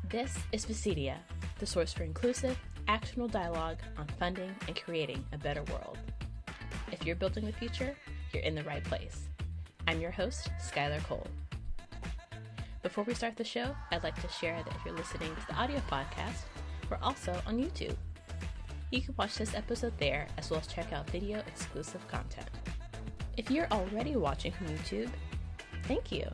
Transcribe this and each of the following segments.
This is VCedia, the source for inclusive, actionable dialogue on funding and creating a better world. If you're building the future, you're in the right place. I'm your host, Skylar Cole. Before we start the show, I'd like to share that if you're listening to the audio podcast, we're also on YouTube. You can watch this episode there, as well as check out video exclusive content. If you're already watching from YouTube, thank you.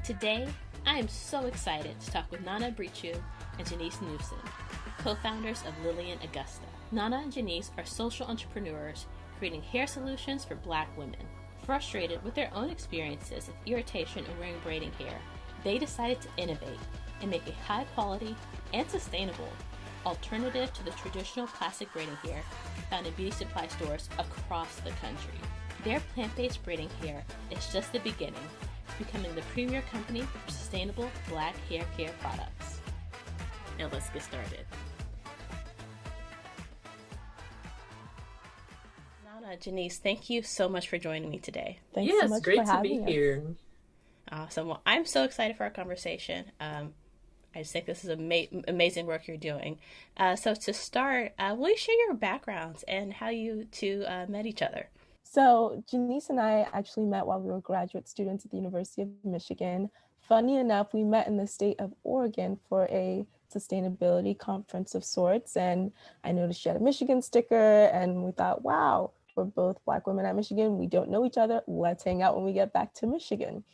Today, I am so excited to talk with Nana Britwum and Jannice Newson, co-founders of Lillian Augusta. Nana and Jannice are social entrepreneurs creating hair solutions for Black women. Frustrated with their own experiences of irritation in wearing braiding hair, they decided to innovate and make a high-quality and sustainable alternative to the traditional plastic braiding hair found in beauty supply stores across the country. Their plant-based braiding hair is just the beginning to becoming the premier company for sustainable Black hair care products. Now let's get started. Nana, Jannice, thank you so much for joining me today. Thanks so much great for to having be here. Awesome. Well, I'm so excited for our conversation. I just think this is amazing work you're doing. So to start, will you share your backgrounds and how you two met each other? So Jannice and I actually met while we were graduate students at the University of Michigan. Funny enough, we met in the state of Oregon for a sustainability conference of sorts. And I noticed she had a Michigan sticker and we thought, wow, we're both Black women at Michigan. We don't know each other. Let's hang out when we get back to Michigan.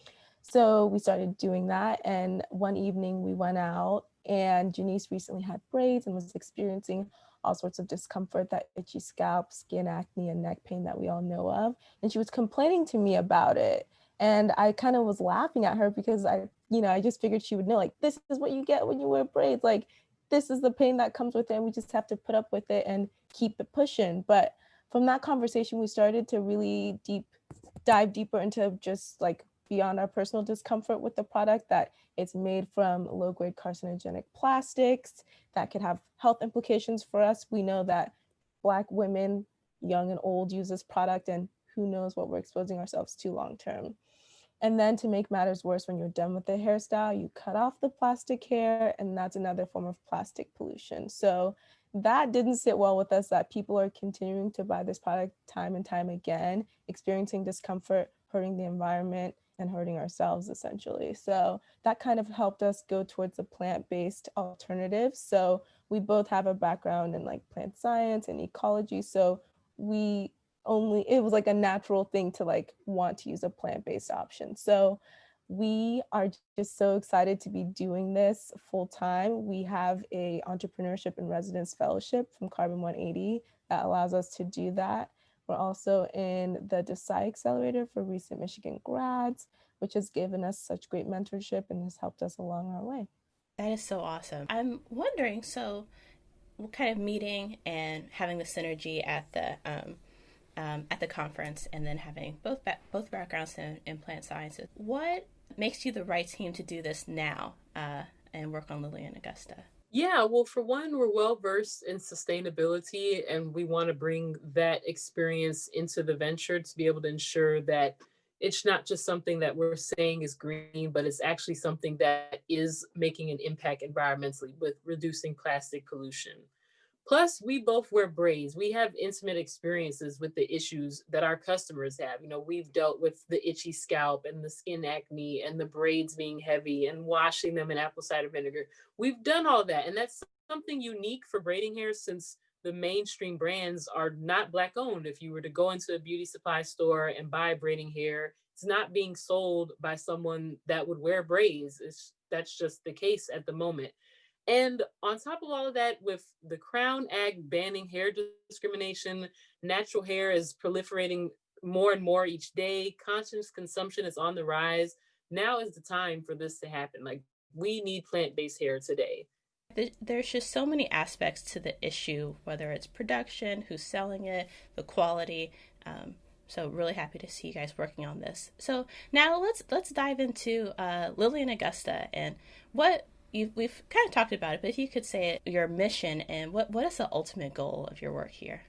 So we started doing that. And one evening we went out and Jannice recently had braids and was experiencing all sorts of discomfort, that itchy scalp, skin acne, and neck pain that we all know of. And she was complaining to me about it. And I kind of was laughing at her because I just figured she would know, like, this is what you get when you wear braids. Like, this is the pain that comes with it. And we just have to put up with it and keep it pushing. But from that conversation, we started to really dive deeper into just like beyond our personal discomfort with the product, that it's made from low-grade carcinogenic plastics that could have health implications for us. We know that Black women, young and old, use this product, and who knows what we're exposing ourselves to long-term. And then to make matters worse, when you're done with the hairstyle, you cut off the plastic hair, and that's another form of plastic pollution. So that didn't sit well with us, that people are continuing to buy this product time and time again, experiencing discomfort, hurting the environment, and hurting ourselves essentially. So that kind of helped us go towards a plant-based alternative. So we both have a background in like plant science and ecology. So it was like a natural thing to like want to use a plant-based option. So we are just so excited to be doing this full time. We have a entrepreneurship in residence fellowship from Carbon 180 that allows us to do that. We're also in the DeSci Accelerator for recent Michigan grads, which has given us such great mentorship and has helped us along our way. That is so awesome. I'm wondering, so what kind of meeting and having the synergy at the conference, and then having both backgrounds in plant sciences, what makes you the right team to do this now and work on Lillian Augusta? Yeah, well, for one, we're well versed in sustainability, and we want to bring that experience into the venture to be able to ensure that it's not just something that we're saying is green, but it's actually something that is making an impact environmentally with reducing plastic pollution. Plus, we both wear braids. We have intimate experiences with the issues that our customers have. You know, we've dealt with the itchy scalp and the skin acne and the braids being heavy and washing them in apple cider vinegar. We've done all that. And that's something unique for braiding hair, since the mainstream brands are not Black owned. If you were to go into a beauty supply store and buy braiding hair, it's not being sold by someone that would wear braids. That's just the case at the moment. And on top of all of that, with the Crown Act banning hair discrimination, natural hair is proliferating more and more each day. Conscious consumption is on the rise. Now is the time for this to happen. Like, we need plant-based hair today. There's just so many aspects to the issue, whether it's production, who's selling it, the quality. So really happy to see you guys working on this. So now let's dive into Lillian Augusta and what we've kind of talked about it, but if you could say your mission and what is the ultimate goal of your work here?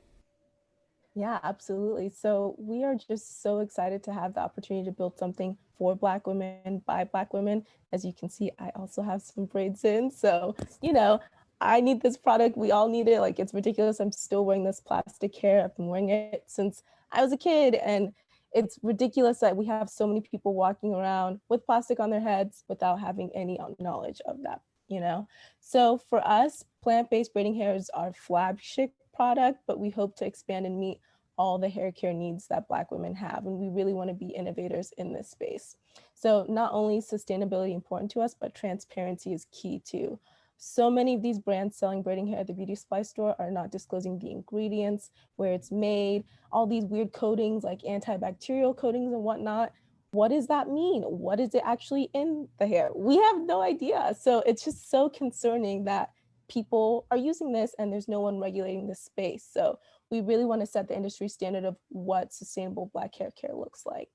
Yeah, absolutely. So we are just so excited to have the opportunity to build something for Black women by Black women. As you can see, I also have some braids in. So, you know, I need this product. We all need it. Like, it's ridiculous. I'm still wearing this plastic hair. I've been wearing it since I was a kid. And it's ridiculous that we have so many people walking around with plastic on their heads without having any knowledge of that, you know? So for us, plant-based braiding hair is our flagship product, but we hope to expand and meet all the hair care needs that Black women have. And we really want to be innovators in this space. So not only is sustainability important to us, but transparency is key too. So many of these brands selling braiding hair at the beauty supply store are not disclosing the ingredients, where it's made, all these weird coatings like antibacterial coatings and whatnot. What does that mean? What is it actually in the hair? We have no idea. So it's just so concerning that people are using this and there's no one regulating this space. So we really want to set the industry standard of what sustainable Black hair care looks like.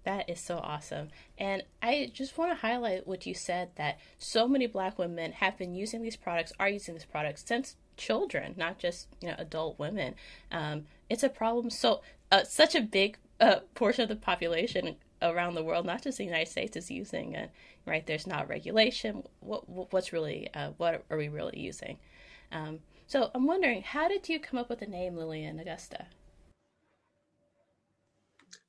That is so awesome. And I just want to highlight what you said, that so many Black women have been using these products, are using these products since children, not just, you know, adult women. It's a problem. So such a big portion of the population around the world, not just the United States, is using it, right? There's not regulation. What are we really using? So I'm wondering, how did you come up with the name Lillian Augusta?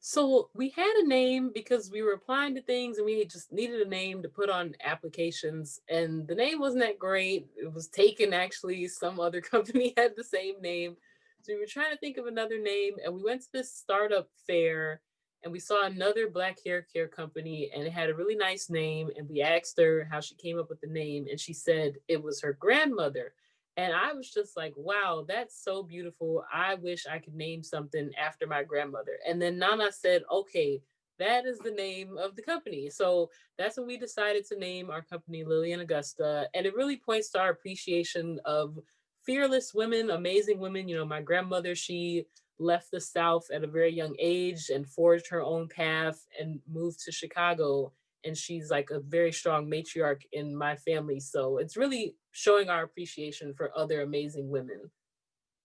So we had a name because we were applying to things and we just needed a name to put on applications. And the name wasn't that great. It was taken, actually. Some other company had the same name. So we were trying to think of another name, and we went to this startup fair and we saw another Black hair care company and it had a really nice name. And we asked her how she came up with the name, and she said it was her grandmother. And I was just like, wow, that's so beautiful. I wish I could name something after my grandmother. And then Nana said, okay, that is the name of the company. So that's when we decided to name our company Lillian Augusta. And it really points to our appreciation of fearless women, amazing women. You know, my grandmother, she left the South at a very young age and forged her own path and moved to Chicago. And she's like a very strong matriarch in my family. So it's really showing our appreciation for other amazing women.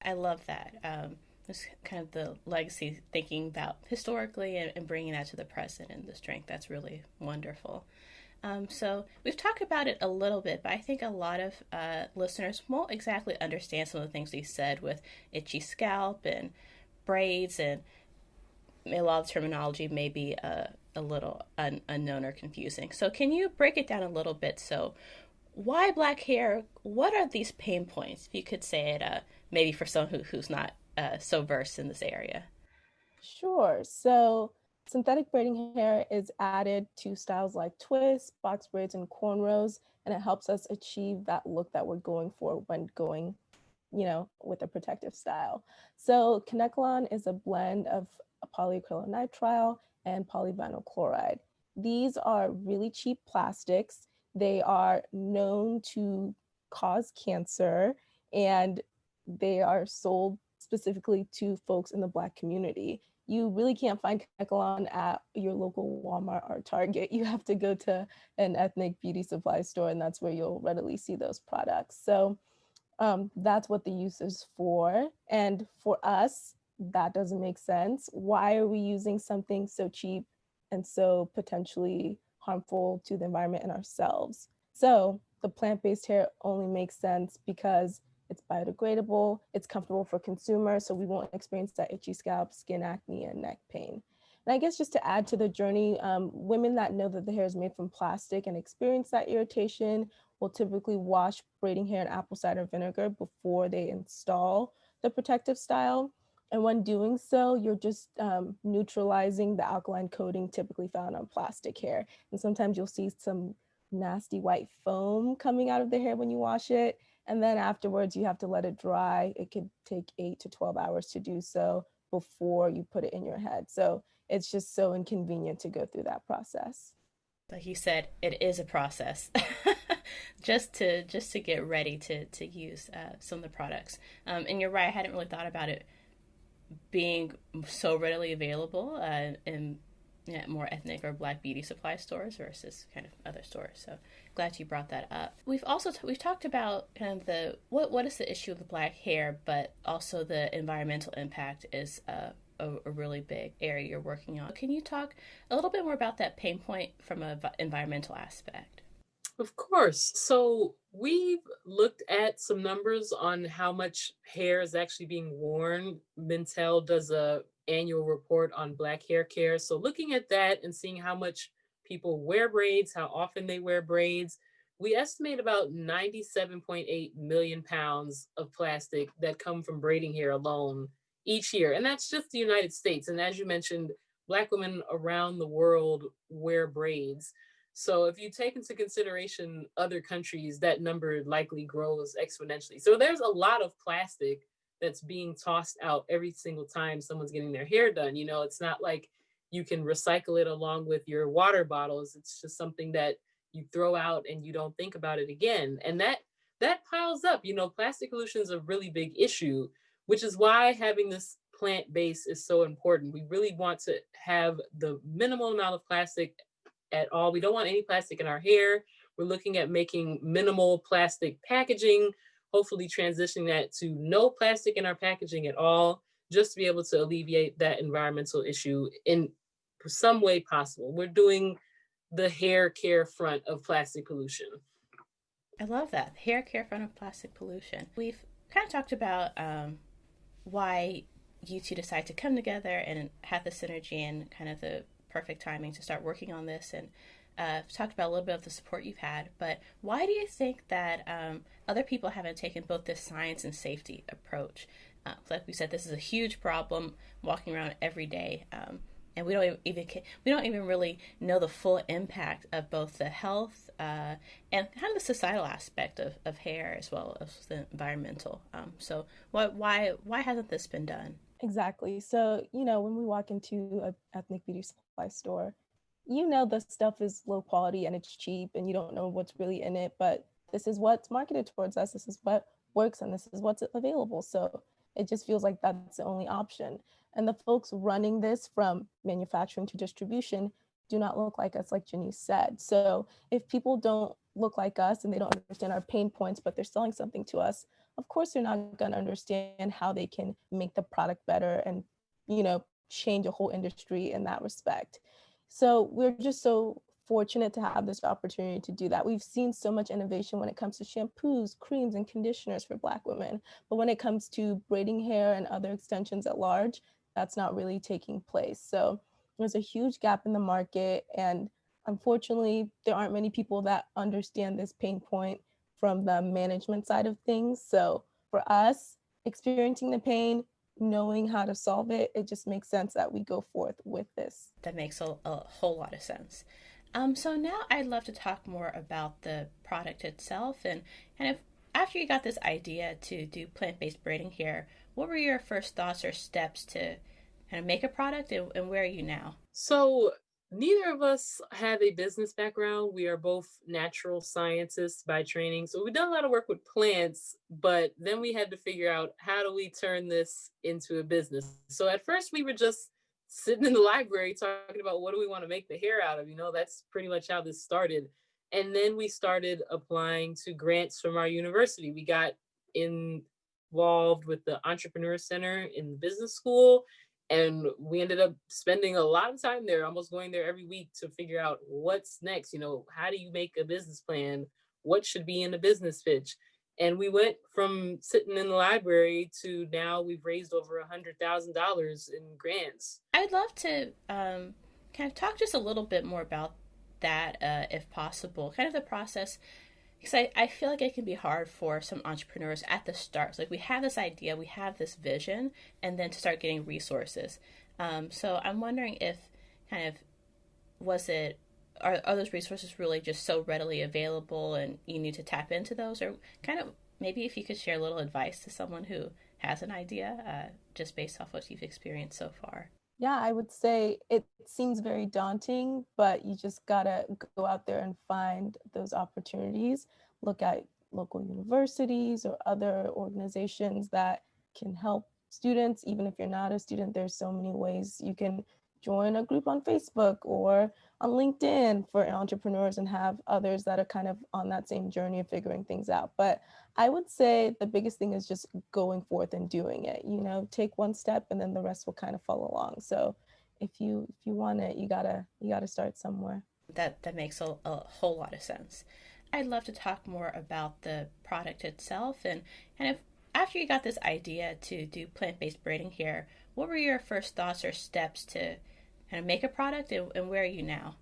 I love that. It's kind of the legacy, thinking about historically and bringing that to the present and the strength. That's really wonderful. So we've talked about it a little bit, but I think a lot of listeners won't exactly understand some of the things we said with itchy scalp and braids, and a lot of terminology may be a little unknown or confusing. So can you break it down a little bit? So why Black hair? What are these pain points? If you could say it, maybe for someone who's not so versed in this area. Sure. So synthetic braiding hair is added to styles like twists, box braids, and cornrows, and it helps us achieve that look that we're going for when going, you know, with a protective style. So Kanekalon is a blend of polyacrylonitrile and polyvinyl chloride. These are really cheap plastics. They are known to cause cancer, and they are sold specifically to folks in the Black community. You really can't find Kanekalon at your local Walmart or Target. You have to go to an ethnic beauty supply store, and that's where you'll readily see those products. So that's what the use is for. And for us, that doesn't make sense. Why are we using something so cheap and so potentially harmful to the environment and ourselves? So the plant-based hair only makes sense because it's biodegradable, it's comfortable for consumers, so we won't experience that itchy scalp, skin acne, and neck pain. And I guess just to add to the journey, women that know that the hair is made from plastic and experience that irritation will typically wash braiding hair in apple cider vinegar before they install the protective style. And when doing so, you're just neutralizing the alkaline coating typically found on plastic hair. And sometimes you'll see some nasty white foam coming out of the hair when you wash it. And then afterwards, you have to let it dry. It could take 8 to 12 hours to do so before you put it in your head. So it's just so inconvenient to go through that process. Like you said, it is a process just to get ready to use some of the products. And you're right, I hadn't really thought about it being so readily available in more ethnic or Black beauty supply stores versus kind of other stores. So glad you brought that up. We've also we've talked about kind of what is the issue of the Black hair, but also the environmental impact is a really big area you're working on. Can you talk a little bit more about that pain point from an environmental aspect? Of course. So we've looked at some numbers on how much hair is actually being worn. Mintel does a annual report on Black hair care. So looking at that and seeing how much people wear braids, how often they wear braids, we estimate about 97.8 million pounds of plastic that come from braiding hair alone each year. And that's just the United States. And as you mentioned, Black women around the world wear braids. So if you take into consideration other countries, that number likely grows exponentially. So there's a lot of plastic that's being tossed out every single time someone's getting their hair done. You know, it's not like you can recycle it along with your water bottles. It's just something that you throw out and you don't think about it again. And that piles up. You know, plastic pollution is a really big issue, which is why having this plant base is so important. We really want to have the minimal amount of plastic at all. We don't want any plastic in our hair. We're looking at making minimal plastic packaging, hopefully transitioning that to no plastic in our packaging at all, just to be able to alleviate that environmental issue in some way possible. We're doing the hair care front of plastic pollution. I love that. Hair care front of plastic pollution. We've kind of talked about why you two decide to come together and have the synergy and kind of the perfect timing to start working on this, and talked about a little bit of the support you've had. But why do you think that other people haven't taken both this science and safety approach? Like we said, this is a huge problem walking around every day, and we don't even really know the full impact of both the health and kind of the societal aspect of hair as well as the environmental. So why hasn't this been done? Exactly. So, when we walk into an ethnic beauty supply store, the stuff is low quality and it's cheap and you don't know what's really in it, but this is what's marketed towards us. This is what works and this is what's available. So it just feels like that's the only option. And the folks running this from manufacturing to distribution do not look like us, like Jannice said. So if people don't look like us and they don't understand our pain points, but they're selling something to us, of course they're not going to understand how they can make the product better and, change a whole industry in that respect. So we're just so fortunate to have this opportunity to do that. We've seen so much innovation when it comes to shampoos, creams, and conditioners for Black women. But when it comes to braiding hair and other extensions at large, that's not really taking place. So there's a huge gap in the market. And unfortunately, there aren't many people that understand this pain point from the management side of things. So for us, experiencing the pain, knowing how to solve it, it just makes sense that we go forth with this. That makes a whole lot of sense. So now I'd love to talk more about the product itself and kind of after you got this idea to do plant-based braiding hair, what were your first thoughts or steps to kind of make a product and where are you now? So neither of us have a business background. We are both natural scientists by training. So we've done a lot of work with plants, but then we had to figure out how do we turn this into a business. So at first we were just sitting in the library talking about what do we want to make the hair out of? That's pretty much how this started. And then we started applying to grants from our university. We got involved with the Entrepreneur Center in business school. And we ended up spending a lot of time there, almost going there every week to figure out what's next. How do you make a business plan? What should be in a business pitch? And we went from sitting in the library to now we've raised over $100,000 in grants. I'd love to kind of talk just a little bit more about that, if possible, kind of the process. Because I feel like it can be hard for some entrepreneurs at the start. So, like we have this idea, we have this vision, and then to start getting resources. So I'm wondering if kind of are those resources really just so readily available and you need to tap into those? Or kind of maybe if you could share a little advice to someone who has an idea just based off what you've experienced so far. Yeah, I would say it seems very daunting, but you just gotta go out there and find those opportunities. Look at local universities or other organizations that can help students. Even if you're not a student, there's so many ways you can join a group on Facebook or on LinkedIn for entrepreneurs and have others that are kind of on that same journey of figuring things out. But I would say the biggest thing is just going forth and doing it. Take one step and then the rest will kind of follow along. So if you want it, you gotta start somewhere. That makes a whole lot of sense. I'd love to talk more about the product itself and kind of after you got this idea to do plant-based braiding here, what were your first thoughts or steps to kind of make a product and where are you now?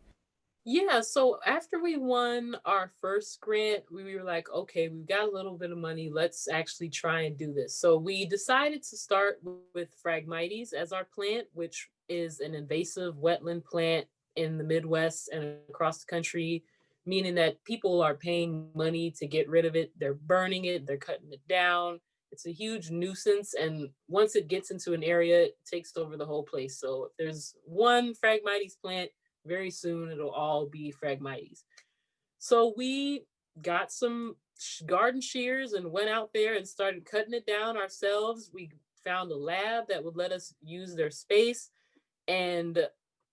Yeah, so after we won our first grant, we were like, okay, we've got a little bit of money. Let's actually try and do this. So we decided to start with Phragmites as our plant, which is an invasive wetland plant in the Midwest and across the country, meaning that people are paying money to get rid of it. They're burning it, they're cutting it down. It's a huge nuisance. And once it gets into an area, it takes over the whole place. So if there's one Phragmites plant, very soon it'll all be Phragmites. So we got some garden shears and went out there and started cutting it down ourselves. We found a lab that would let us use their space, and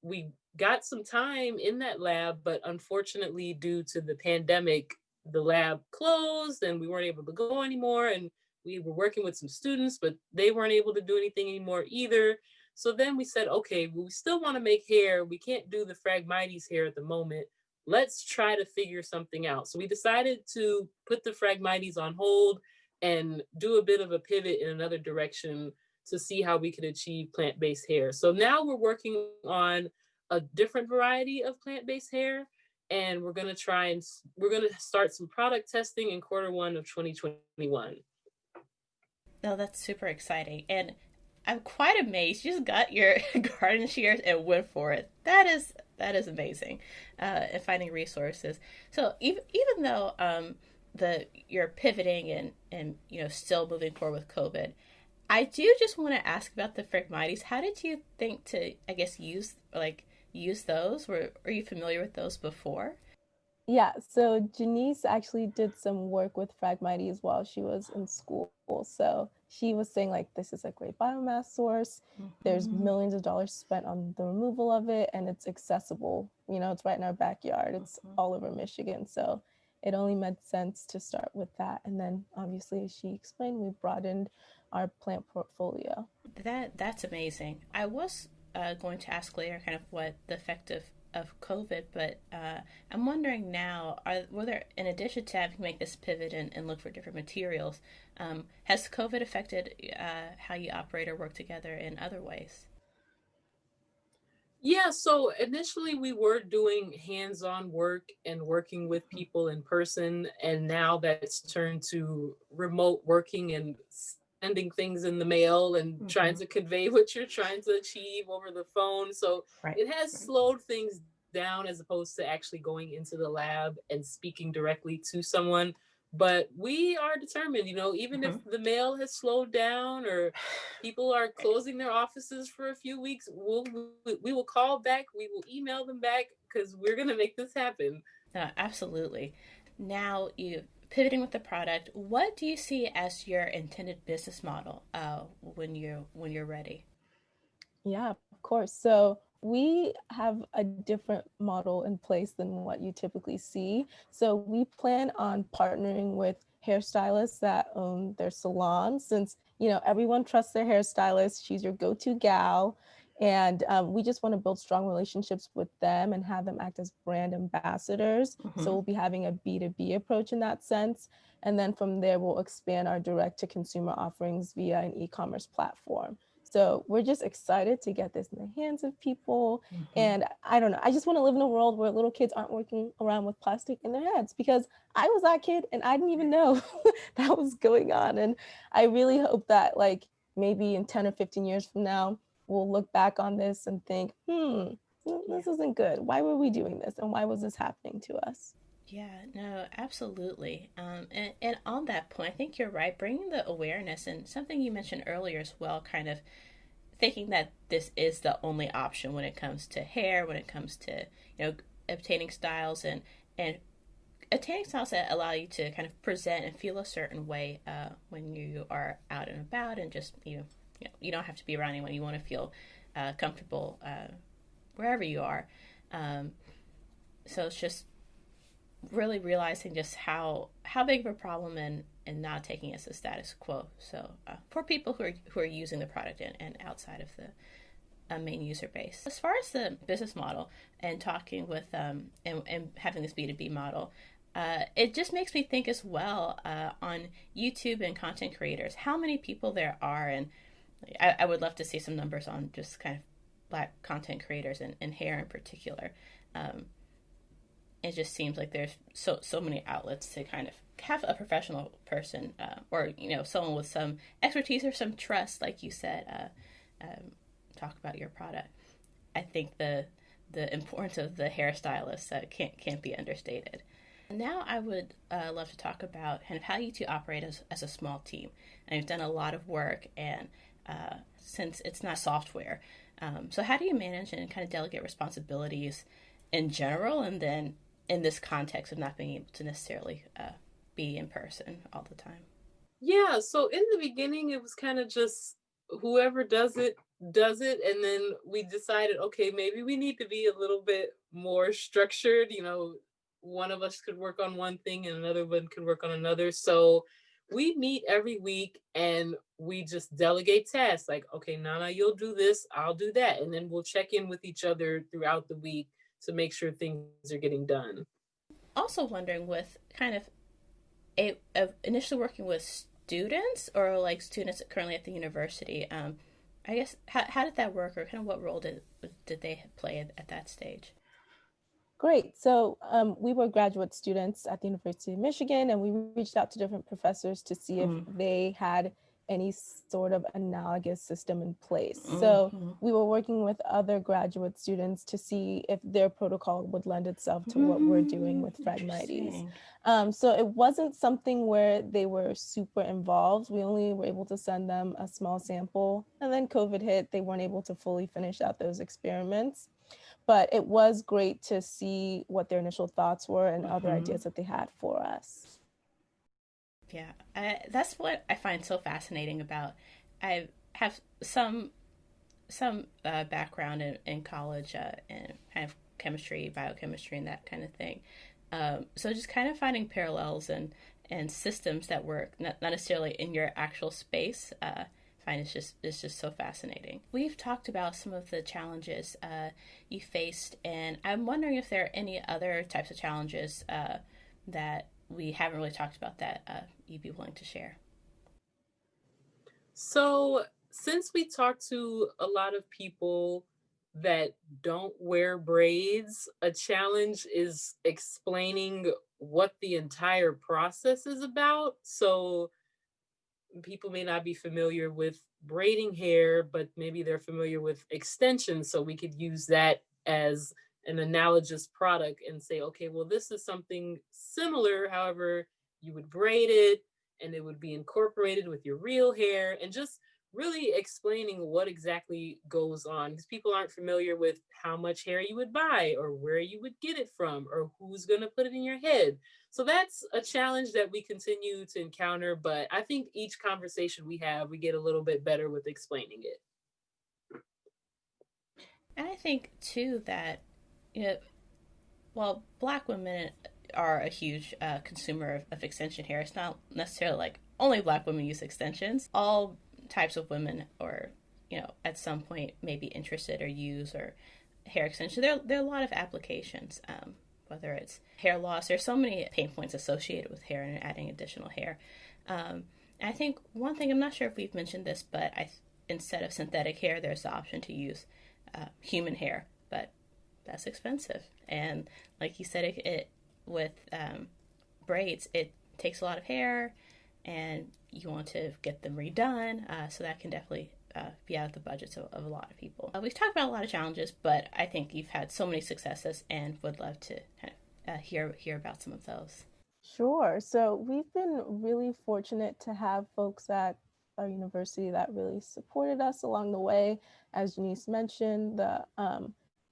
we got some time in that lab, but unfortunately due to the pandemic, the lab closed and we weren't able to go anymore. And we were working with some students, but they weren't able to do anything anymore either. So then we said, okay, well, we still want to make hair. We can't do the Phragmites hair at the moment. Let's try to figure something out. So we decided to put the Phragmites on hold and do a bit of a pivot in another direction to see how we could achieve plant-based hair. So now we're working on a different variety of plant-based hair, and we're going to start some product testing in Q1 of 2021. Oh, that's super exciting. And I'm quite amazed. You just got your garden shears and went for it. That is amazing. And finding resources. So even though you're pivoting and still moving forward with COVID, I do just want to ask about the Phragmites. How did you think to use those? Are you familiar with those before? Yeah, so Jannice actually did some work with Phragmites while she was in school. So she was saying like this is a great biomass source. There's millions of dollars spent on the removal of it and it's accessible. It's right in our backyard. It's all over Michigan. So it only made sense to start with that. And then obviously, as she explained, we broadened our plant portfolio. That's amazing. I was going to ask later kind of what the effect of COVID, but I'm wondering now, were there, in addition to having to make this pivot and look for different materials, has COVID affected how you operate or work together in other ways? Yeah, so initially we were doing hands-on work and working with people in person, and now that's turned to remote working and sending things in the mail and trying to convey what you're trying to achieve over the phone. So Right. it has slowed things down as opposed to actually going into the lab and speaking directly to someone. But we are determined, even if the mail has slowed down or people are closing their offices for a few weeks, we will call back, we will email them back because we're going to make this happen. Absolutely. Now you pivoting with the product. What do you see as your intended business model when you're ready? Yeah, of course. So we have a different model in place than what you typically see. So we plan on partnering with hairstylists that own their salons, since everyone trusts their hairstylist. She's your go-to gal, and we just want to build strong relationships with them and have them act as brand ambassadors. So we'll be having a B2B approach in that sense, and then from there we'll expand our direct-to-consumer offerings via an e-commerce platform. So we're just excited to get this in the hands of people. And I don't know, I just want to live in a world where little kids aren't walking around with plastic in their heads, because I was that kid and I didn't even know that was going on. And I really hope that like maybe in 10 or 15 years from now, we'll look back on this and think, this isn't good. Why were we doing this? And why was this happening to us? Yeah, no, absolutely. And on that point, I think you're right. Bringing the awareness and something you mentioned earlier as well, kind of thinking that this is the only option when it comes to hair, when it comes to, obtaining styles and obtaining styles that allow you to kind of present and feel a certain way when you are out and about and just, you don't have to be around anyone. You want to feel comfortable wherever you are. So it's just really realizing just how big of a problem, and not taking it as a status quo. So for people who are using the product and outside of the main user base. As far as the business model and talking with and having this B2B model, it just makes me think as well on YouTube and content creators, how many people there are. And I would love to see some numbers on just kind of Black content creators and hair in particular. It just seems like there's so many outlets to kind of have a professional person or someone with some expertise or some trust, like you said, talk about your product. I think the importance of the hairstylist can't be understated. Now I would love to talk about kind of how you two operate as a small team. And you've done a lot of work, and since it's not software, so how do you manage and kind of delegate responsibilities in general, and then in this context of not being able to necessarily be in person all the time? Yeah, so in the beginning, it was kind of just whoever does it, and then we decided, okay, maybe we need to be a little bit more structured. One of us could work on one thing and another one could work on another. So we meet every week and we just delegate tasks, like, okay, Nana, you'll do this, I'll do that, and then we'll check in with each other throughout the week to make sure things are getting done. Also wondering, with kind of initially working with students, or like students currently at the university, I guess how did that work, or kind of what role did they play at that stage? Great. So we were graduate students at the University of Michigan, and we reached out to different professors to see if they had any sort of analogous system in place. So we were working with other graduate students to see if their protocol would lend itself to what we're doing with Phragmites. So it wasn't something where they were super involved. We only were able to send them a small sample, and then COVID hit. They weren't able to fully finish out those experiments. But it was great to see what their initial thoughts were and other ideas that they had for us. Yeah, that's what I find so fascinating about. I have some background in college in kind of chemistry, biochemistry, and that kind of thing. So just kind of finding parallels and systems that work, not necessarily in your actual space. I find it's just so fascinating. We've talked about some of the challenges you faced, and I'm wondering if there are any other types of challenges that we haven't really talked about that you'd be willing to share. So since we talked to a lot of people that don't wear braids, a challenge is explaining what the entire process is about. So people may not be familiar with braiding hair, but maybe they're familiar with extensions. So we could use that as an analogous product and say, okay, well, this is something similar. However, you would braid it and it would be incorporated with your real hair, and just really explaining what exactly goes on, because people aren't familiar with how much hair you would buy or where you would get it from or who's going to put it in your head. So that's a challenge that we continue to encounter, but I think each conversation we have, we get a little bit better with explaining it. And I think too that, while Black women are a huge consumer of extension hair, it's not necessarily like only Black women use extensions. All types of women, or at some point may be interested or use or hair extension. There are a lot of applications, whether it's hair loss. There's so many pain points associated with hair and adding additional hair. I think one thing, I'm not sure if we've mentioned this, but instead of synthetic hair, there's the option to use human hair, but that's expensive. And like you said, it with braids, it takes a lot of hair, and you want to get them redone, so that can definitely be out of the budgets of a lot of people. We've talked about a lot of challenges, but I think you've had so many successes, and would love to kind of hear about some of those. Sure. So we've been really fortunate to have folks at our university that really supported us along the way. As Jannice mentioned, the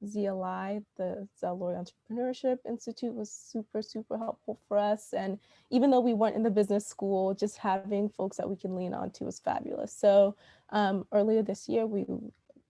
ZLI, the Zell-Lori Entrepreneurship Institute, was super, super helpful for us. And even though we weren't in the business school, just having folks that we can lean on to was fabulous. So earlier this year, we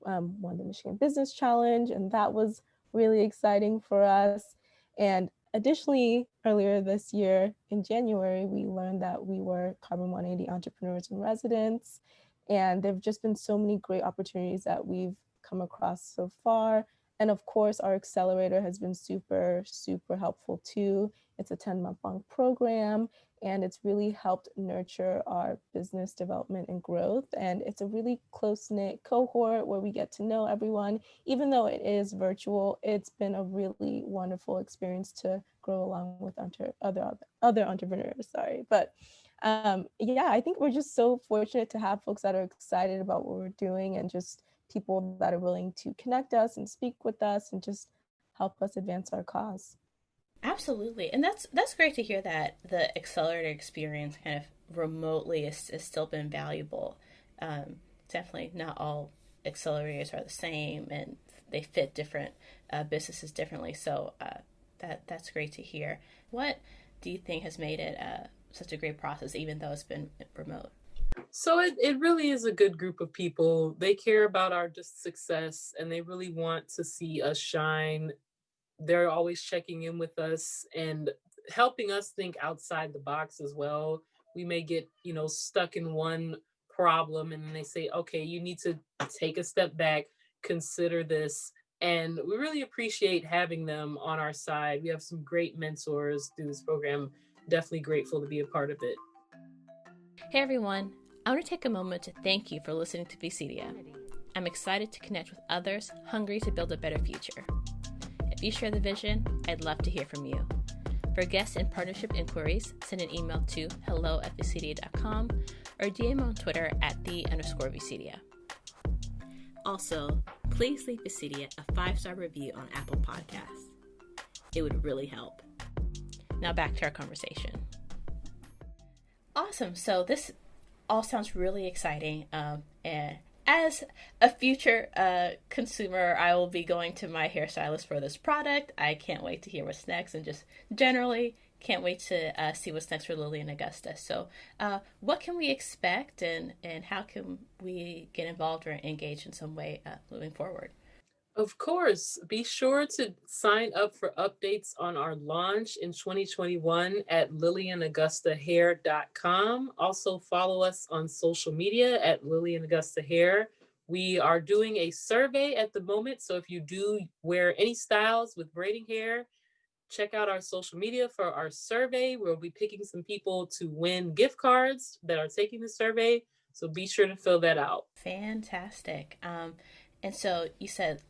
won the Michigan Business Challenge, and that was really exciting for us. And additionally, earlier this year in January, we learned that we were Carbon 180 Entrepreneurs in Residence. And there have just been so many great opportunities that we've come across so far. And of course, our accelerator has been super, super helpful too. It's a 10-month-long program, and it's really helped nurture our business development and growth. And it's a really close-knit cohort where we get to know everyone. Even though it is virtual, it's been a really wonderful experience to grow along with other entrepreneurs. But yeah, I think we're just so fortunate to have folks that are excited about what we're doing, and just people that are willing to connect us and speak with us and just help us advance our cause. Absolutely. And that's great to hear that the accelerator experience kind of remotely is still been valuable. Definitely not all accelerators are the same, and they fit different businesses differently. So that's great to hear. What do you think has made it such a great process, even though it's been remote? So it really is a good group of people. They care about our success, and they really want to see us shine. They're always checking in with us and helping us think outside the box as well. We may get, stuck in one problem, and then they say, okay, you need to take a step back, consider this. And we really appreciate having them on our side. We have some great mentors through this program. Definitely grateful to be a part of it. Hey everyone, I want to take a moment to thank you for listening to VCedia. I'm excited to connect with others hungry to build a better future. If you share the vision, I'd love to hear from you. For guest and partnership inquiries, send an email to hello@vcedia.com or DM on Twitter at @the_VCedia. Also, please leave VCedia a 5-star review on Apple Podcasts. It would really help. Now back to our conversation. Awesome. So this all sounds really exciting. And as a future consumer, I will be going to my hairstylist for this product. I can't wait to hear what's next, and just generally can't wait to see what's next for Lillian Augusta. So what can we expect, and how can we get involved or engaged in some way moving forward? Of course, be sure to sign up for updates on our launch in 2021 at lillianaugustahair.com. Also follow us on social media at Lillian Augusta Hair. We are doing a survey at the moment, so if you do wear any styles with braiding hair, check out our social media for our survey. We'll be picking some people to win gift cards that are taking the survey, so be sure to fill that out. Fantastic. And so you said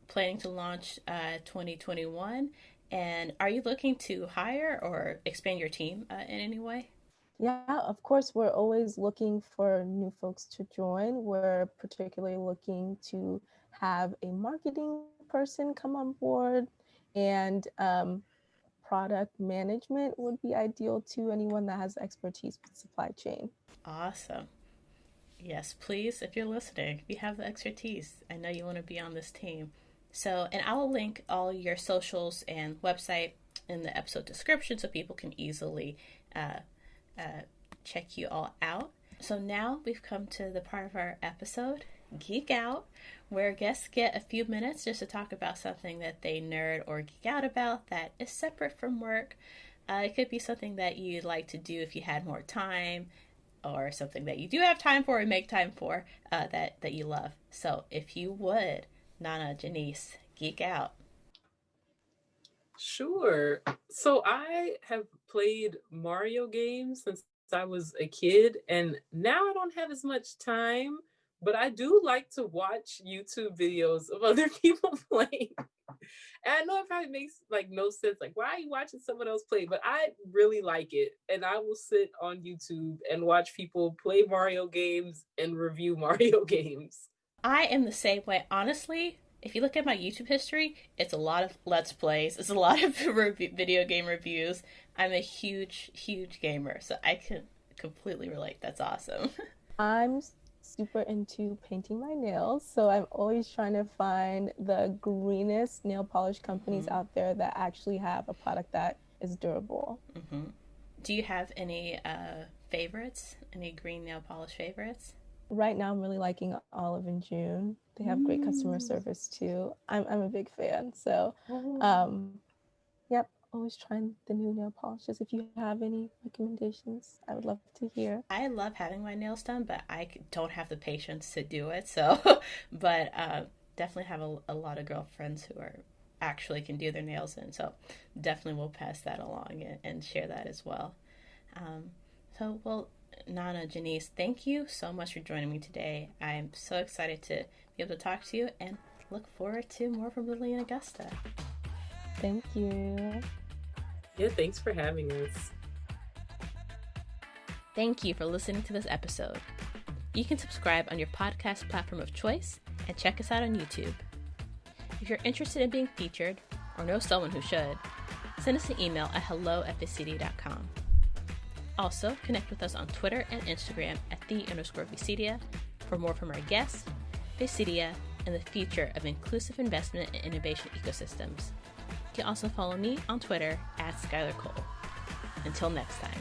planning to launch 2021, and are you looking to hire or expand your team in any way? Yeah, of course, we're always looking for new folks to join. We're particularly looking to have a marketing person come on board, and product management would be ideal to anyone that has expertise with supply chain. Awesome. Yes, please, if you're listening, if you have the expertise, I know you want to be on this team. So, and I will link all your socials and website in the episode description so people can easily check you all out. So now we've come to the part of our episode, Geek Out, where guests get a few minutes just to talk about something that they nerd or geek out about that is separate from work. It could be something that you'd like to do if you had more time, or something that you do have time for and make time for that you love. So if you would, Nana, Jannice, geek out. Sure. So I have played Mario games since I was a kid, and now I don't have as much time, but I do like to watch YouTube videos of other people playing. And I know it probably makes no sense. Why are you watching someone else play? But I really like it. And I will sit on YouTube and watch people play Mario games and review Mario games. I am the same way. Honestly, if you look at my YouTube history, it's a lot of Let's Plays. It's a lot of video game reviews. I'm a huge, huge gamer, so I can completely relate. That's awesome. I'm super into painting my nails, so I'm always trying to find the greenest nail polish companies out there that actually have a product that is durable. Do you have any favorites? Any green nail polish favorites? Right now I'm really liking Olive and June. They have great customer service too. I'm a big fan. So yep, always trying the new nail polishes. If you have any recommendations, I would love to hear. I love having my nails done, but I don't have the patience to do it. So, but definitely have a lot of girlfriends who are actually can do their nails in. So definitely we'll pass that along and share that as well. Well, Nana, Jannice, thank you so much for joining me today. I'm so excited to be able to talk to you and look forward to more from Lillian Augusta. Thank you. Yeah, thanks for having us. Thank you for listening to this episode. You can subscribe on your podcast platform of choice and check us out on YouTube. If you're interested in being featured or know someone who should, send us an email at hello@VCedia.com. Also, connect with us on Twitter and Instagram at @the_VCedia for more from our guests, VCedia, and the future of inclusive investment and innovation ecosystems. You can also follow me on Twitter @SkylarCole. Until next time.